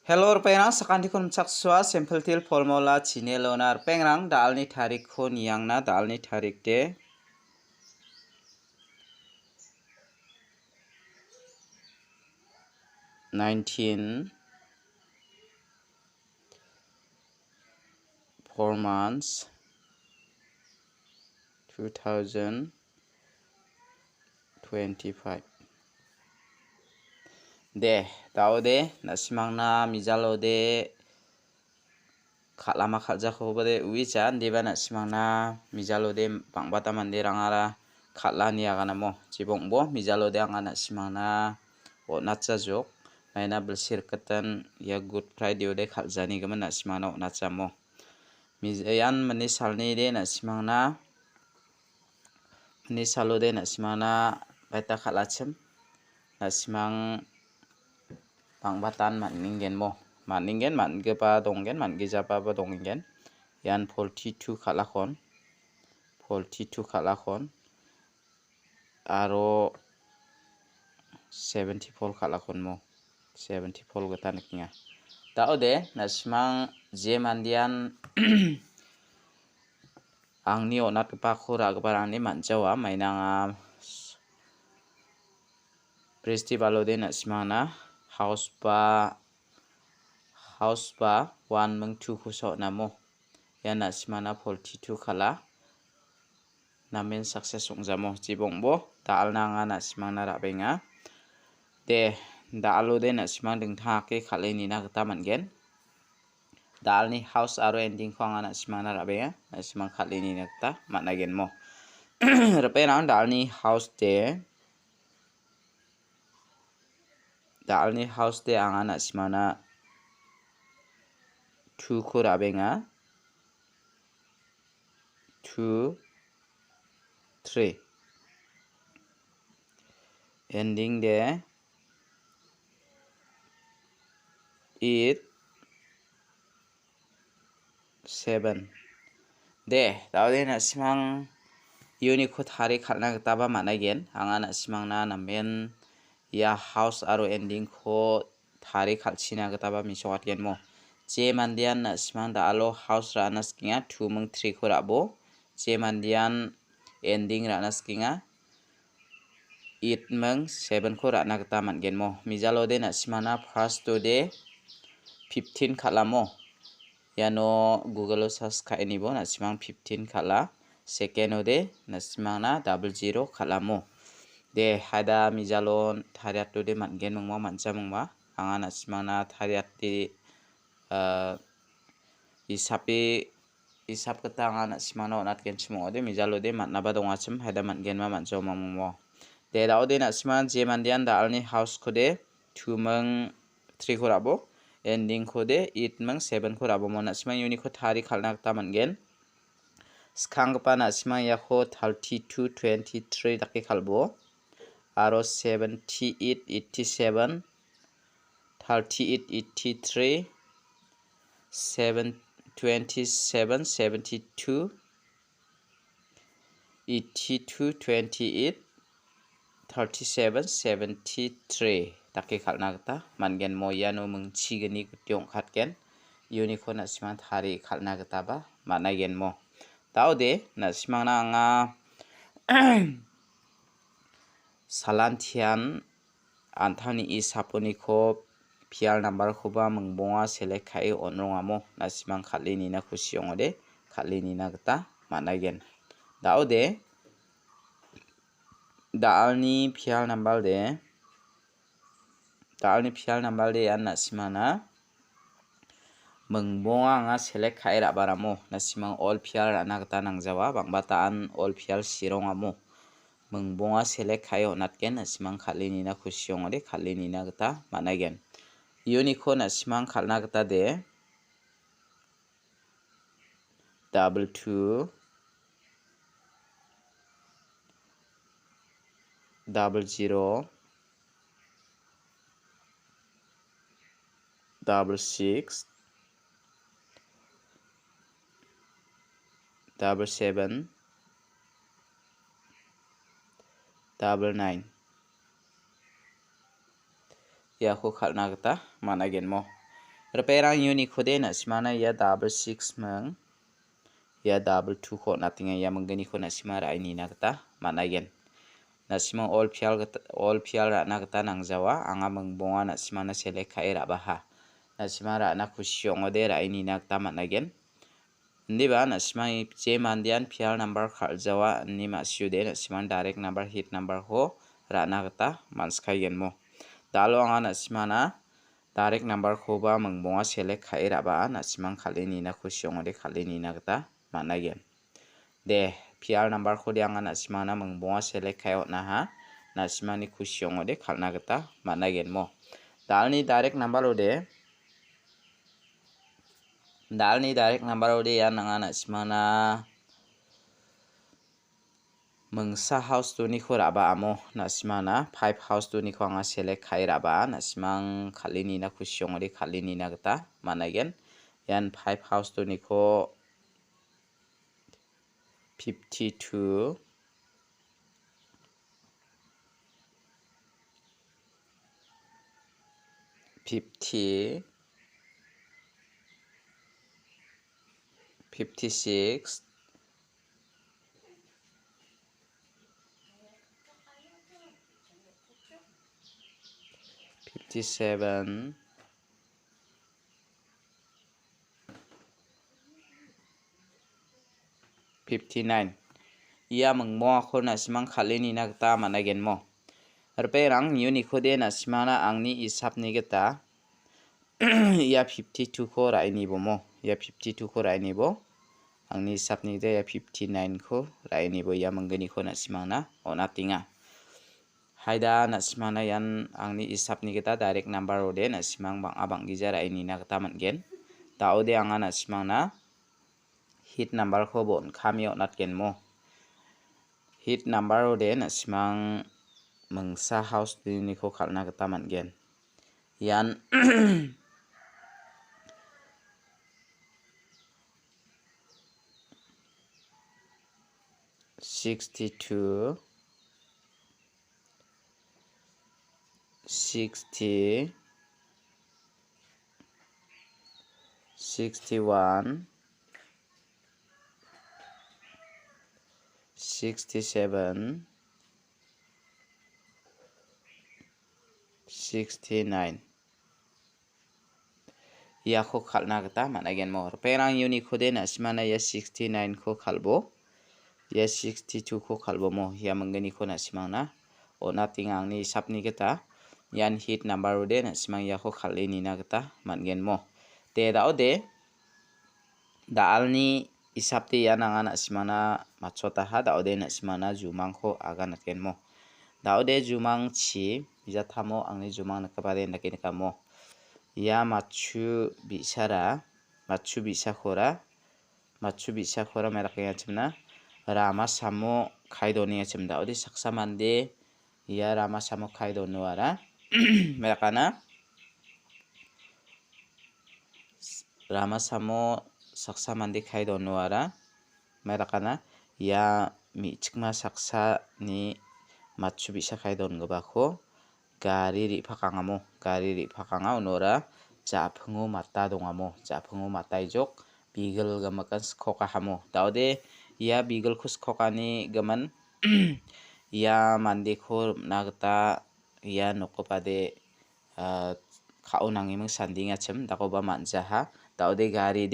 Hello pengrang sakandi kun sakswa simple til formula chinelonar pengrang dalni tarik ko niyangna dalni tarik de (4 months 2025) de taude nasimangna mijalode khalama khaljakobode uicha deba nasimangna mijalode pangbata mande rangara khalani aganamo jibongbo mijalode anga nasimangna onatsa jok maina belshirkatan ya good friday ode khaljani gaman nasimangna onatsamo mizayan mani salni de nasimangna ni salode nasimangna baita khalachim nasimang pangbatan manningen manggepa donggen manggejapa ba donggen yan 42 khalakon aro 74 khalakon mo 74 gatan kinga taode nasimang je mandian angni onat pakura gabarani manjawa mainanga festivalode nasimangna house ba 1 mung 2 khuso namo yana simana 42 khala namen success ungjamo jibongbo dalna nga nasimangna rabenga de dalode nasimang dingtha ke khaleni na gata mangen dalni house aro ending ko nga nasimangna rabenga nasimang khaleni na gata managen mo repena dalni house de anga nasimangna 2 ko rabenga 2 3 ending de 8 7 de taude nasimang uniko thari khalna gata ba managen anga nasimangna namen ya house aro ending ko thari khalchina gata ba misawatgen mo je mandian nasimang da alo house ranas kinga 2 mung 3 ko rabo je mandian ending ranas kinga 8 mung 7 ko rana gata mangen mo mijalode nasimangna first to de 15 khalamo yano google search khaini bo nasimang 15 khala second ode nasimangna 00 khalamo de hada mijalon thariat to de mangen mongma manjamongma anga nasimangna thariat ti isap kata anga nasimangna onatgen chimode mijalode matnaba dongachim hada mangen ma manjomongmo de daode nasimang je mandian dalni house kode 2 mung 3 ko rabo ending kode 8 mung 7 ko rabo mo nasimang uniko thari khalna gata mangen skangpa nasimang yako 32 23 dake khalbo aro 78 87 38 83 27 72 82 28 37 73 dake khalna gata mangen mo yano mungchigini gutyong khatgen uniko nasimang thari khalna gata ba managen mo taude nasimangna anga salantian anthani isaponi ko pial number khoba mungbonga select khai onrongamo nasimang khalini na khusiongode khalini na gata managen daude dalni pial number de an nasimangna mungbonga anga select khai rabaramo nasimang all pial rana gata nangjawa bangbata an all pial sirongamo mungbonga select khai onatgen nasimang khalini na khusiongode khalini na gata managen uniko nasimang khalna gata de 22 00 66 77 99 ya ko khalna gata managen mo Perang Unicode na simana ya double 6 meng ya double 2 ko natinga ya menggeni ko na simara ini na kata managen. Na simang all pial ra na kata nang Jawa anga mengbonga na simana select kai ra baha. Na simara na kusyong ode ra ini na kata managen. Ndi ba na simang je mandian pial number khal Jawa ni ma siude na simang direct number hit number ho ra na kata manskayen mo. Dalo anga na simana direct number ko ba mengbonga select kai ra ba na simang khali ni na kusyong ode khali ni na kata managen. De pial number ko dianga na simana mengbonga select kai na ha na simani kusyong ode khalna kata managen mo. Dalni direct number ode ya nanga na simana mengsa house tu ni ko raba amo na simana 5 house tu ni ko anga select kai raba na simang khali ni na kusyong ode khali ni na kata managen. Yan 5 house tu ni ko 52 50 56 57 59 ia mengmo ko na simang khali ni na kata managen mo. Perang Unicode na simana angni isap ni kata ia 52 ko ra ini bo mo. Ia 52 ko ra ini bo. Angni isap ni de ia 59 ko ra ini bo ia menggeni ko na simang na ona tinga. Haida na simana yan angni isap ni kata direct number ode na simang bang abang gija ra ini na kata mangen. Da ode anga na simang na hit number ko bon kami onat gen mo. Hit number ode na simang mengsa house ni ko khalna kata mangen. Yan 62 60 61 67 69 ia ko khalna kata managen mo. Perang Unicode na simana ya 69 ko khalbo ya 62 ko khalbo mo ya menggeni ko na simang na ona tingang ni isap ni kata yan hit number ode na simang ya ko khali ni na kata mangen mo. Te da ode daal ni isap ti ya nanga na simana machota ha da ode na simana jumang ko aga natken mo. Da ode jumang chi bija thamo angni jumang nakabade nakin kamo. Ya machu bisara merak ya chimna rama samo khaido ni chimda ode saksa mande ya rama samo khaido nuara merakana rama samo saksa mande khaido nuara merakana ya mi chikma saksa ni machu bisa khaido ngoba ko gari ri phakanga unora japhngu mata dongamo japhngu matai jok bigel gamakan skoka hamo daude ia bigel ko skokani gaman ia mande ko nagta ia nokopade khaunangi mung sandinga chem dakoba manjaha daude gari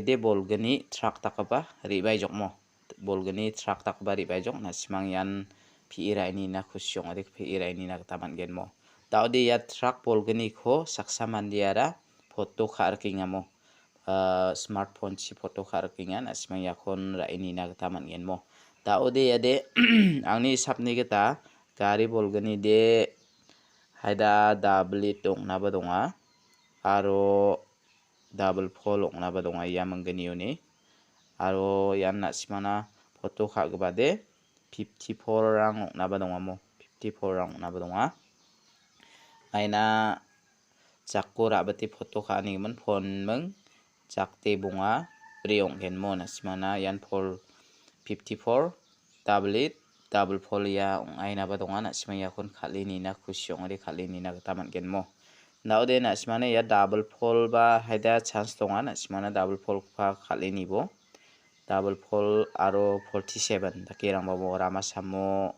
de bolgani truck takaba ribai jokmo bolgani truck takaba ribai jok na simang yan pi iraini na khusyong ade pi iraini na taman genmo daude ya truck bolgani ko saksa mandiara photo kharkingamo smartphone chi photo kharkinga na simang yakon raini na taman genmo daude yade angni sapni geta gari bolgani de haida double tong na badonga aro double pol ong na badonga ya manggani uni aro yan na simana photo khagbade 54 rang ong na badonga mo 54 rang na badonga aina jakko rabati photo khani man phone meng jakte bunga priong genmo na simana yan pol 54 double pol ya ong aina badonga na simaya kon khali ni na khusyong ri khali ni na taman genmo Daode na simangna ya double fold ba haida chance tonga na simangna double fold pha khali nibo double fold aro 47 dakirang babo Ramasamo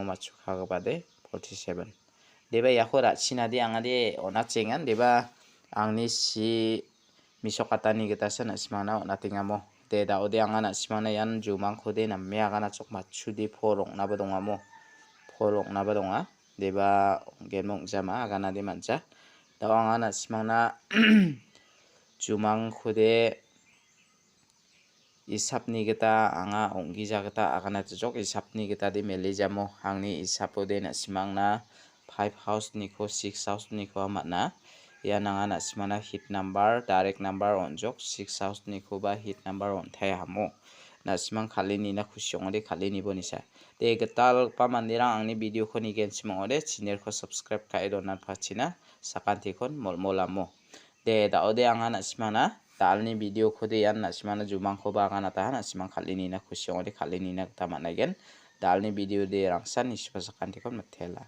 machuka bade 47 deba yakora chinadi angade ona cengan deba angni si misokatani gitasa na simangna ona tingamo de daode angana simangna yan jumang khode na meagana chokma chudi forong na badongamo forong na badonga deba gemong jama agana de mancha daw angana simangna jumang khode isapni gita anga onggija gita agana jok isapni gita de melejamo angni isapode na simangna 5 house ni ko 6 house ni ko mana ya nangana simangna hit number direct number onjok 6 house ni ko ba hit number on thai hamo na simang khali ni na khusyongode khali ni bonisa de getal pamandirang angni video ko ni gen simangode channel ko subscribe kai donan phachina sakanti kon molmolamo de daode angana simangna dalni video khode yan na simangna jumang ko ba ngana ta na simang khali ni na khusyongode khali ni na ta managen dalni video de rangsan ispa sakanti kon mathela